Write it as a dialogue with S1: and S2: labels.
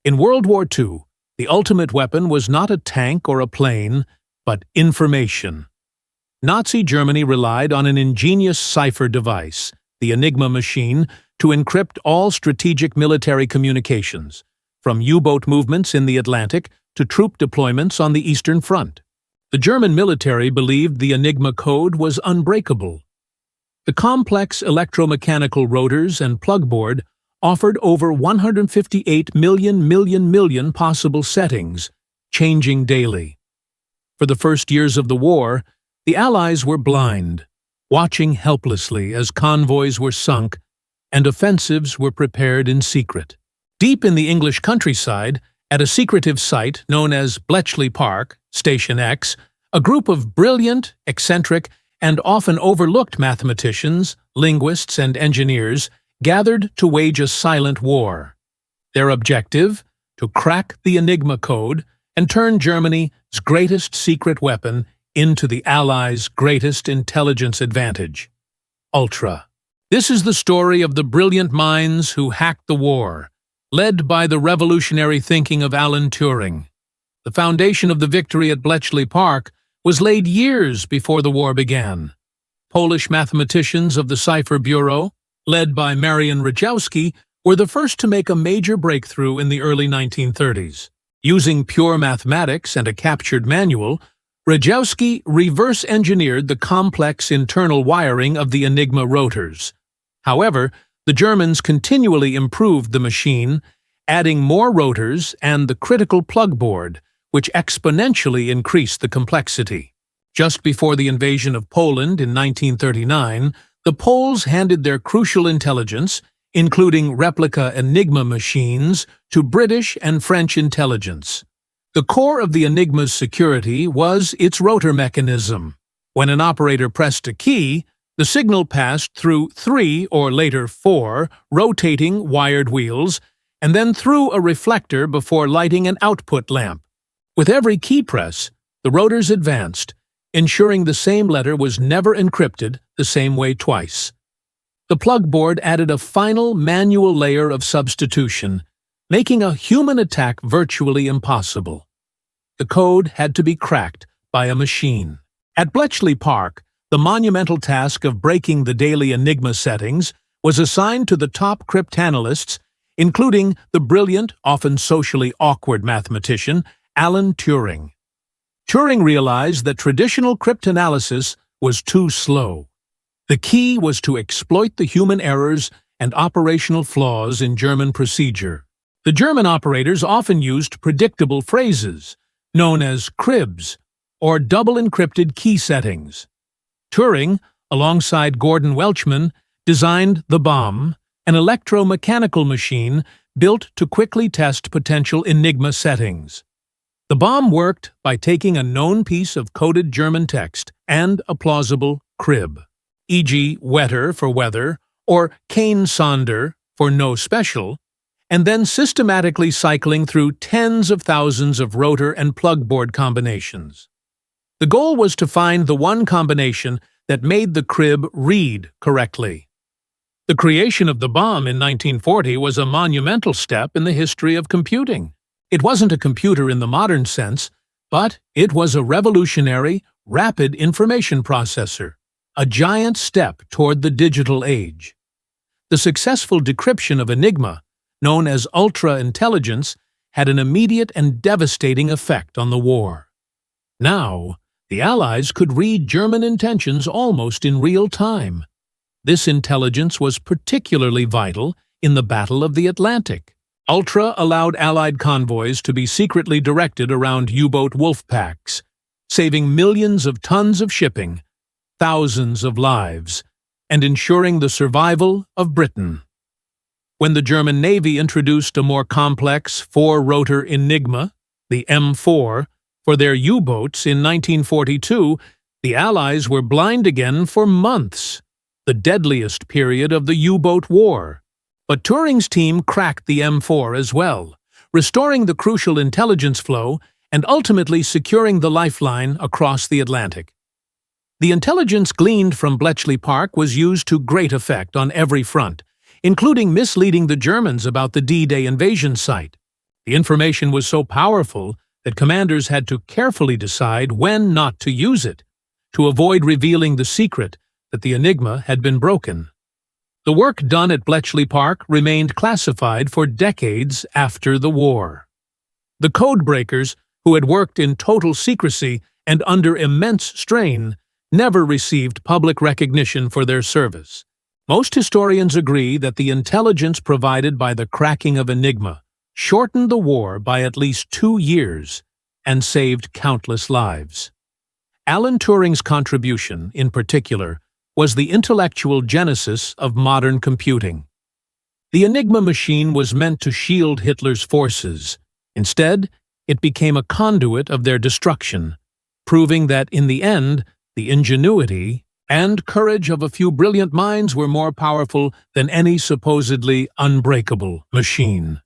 S1: In World War II, the ultimate weapon was not a tank or a plane, but information. Nazi Germany relied on an ingenious cipher device, the Enigma machine, to encrypt all strategic military communications, from U-boat movements in the Atlantic to troop deployments on the Eastern Front. The German military believed the Enigma Code was unbreakable. The complex electromechanical rotors and plugboard offered over 158 million possible settings, changing daily. For the first years of the war, the Allies were blind, watching helplessly as convoys were sunk and offensives were prepared in secret. Deep in the English countryside, at a secretive site known as Bletchley Park, Station X, a group of brilliant, eccentric, and often overlooked mathematicians, linguists, and engineers gathered to wage a silent war. Their objective? To crack the Enigma Code and turn Germany's greatest secret weapon into the Allies' greatest intelligence advantage: Ultra. This is the story of the brilliant minds who hacked the war, led by the revolutionary thinking of Alan Turing. The foundation of the victory at Bletchley Park was laid years before the war began. Polish mathematicians of the Cipher Bureau, led by Marian Rejewski, were the first to make a major breakthrough in the early 1930s. Using pure mathematics and a captured manual, Rejewski reverse-engineered the complex internal wiring of the Enigma rotors. However, the Germans continually improved the machine, adding more rotors and the critical plugboard, which exponentially increased the complexity. Just before the invasion of Poland in 1939, the Poles handed their crucial intelligence, including replica Enigma machines, to British and French intelligence. The core of the Enigma's security was its rotor mechanism. When an operator pressed a key, the signal passed through 3 or later 4 rotating wired wheels and then through a reflector before lighting an output lamp. With every key press, the rotors advanced, ensuring the same letter was never encrypted the same way twice. The plugboard added a final manual layer of substitution, making a human attack virtually impossible. The code had to be cracked by a machine. At Bletchley Park, the monumental task of breaking the daily Enigma settings was assigned to the top cryptanalysts, including the brilliant, often socially awkward mathematician Alan Turing. Turing realized that traditional cryptanalysis was too slow. The key was to exploit the human errors and operational flaws in German procedure. The German operators often used predictable phrases, known as cribs, or double-encrypted key settings. Turing, alongside Gordon Welchman, designed the Bombe, an electromechanical machine built to quickly test potential Enigma settings. The Bombe worked by taking a known piece of coded German text and a plausible crib, e.g. Wetter for weather or Kein Sonder for no special, and then systematically cycling through tens of thousands of rotor and plugboard combinations. The goal was to find the one combination that made the crib read correctly. The creation of the Bombe in 1940 was a monumental step in the history of computing. It wasn't a computer in the modern sense, but it was a revolutionary, rapid information processor, a giant step toward the digital age. The successful decryption of Enigma, known as ultra-intelligence, had an immediate and devastating effect on the war. Now, the Allies could read German intentions almost in real time. This intelligence was particularly vital in the Battle of the Atlantic. Ultra allowed Allied convoys to be secretly directed around U-boat wolf packs, saving millions of tons of shipping, thousands of lives, and ensuring the survival of Britain. When the German Navy introduced a more complex 4-rotor Enigma, the M4, for their U-boats in 1942, the Allies were blind again for months, the deadliest period of the U-boat war. But Turing's team cracked the M4 as well, restoring the crucial intelligence flow and ultimately securing the lifeline across the Atlantic. The intelligence gleaned from Bletchley Park was used to great effect on every front, including misleading the Germans about the D-Day invasion site. The information was so powerful that commanders had to carefully decide when not to use it, to avoid revealing the secret that the Enigma had been broken. The work done at Bletchley Park remained classified for decades after the war. The codebreakers, who had worked in total secrecy and under immense strain, never received public recognition for their service. Most historians agree that the intelligence provided by the cracking of Enigma shortened the war by at least 2 years and saved countless lives. Alan Turing's contribution, in particular, was the intellectual genesis of modern computing. The Enigma machine was meant to shield Hitler's forces. Instead, it became a conduit of their destruction, proving that, in the end, the ingenuity and courage of a few brilliant minds were more powerful than any supposedly unbreakable machine.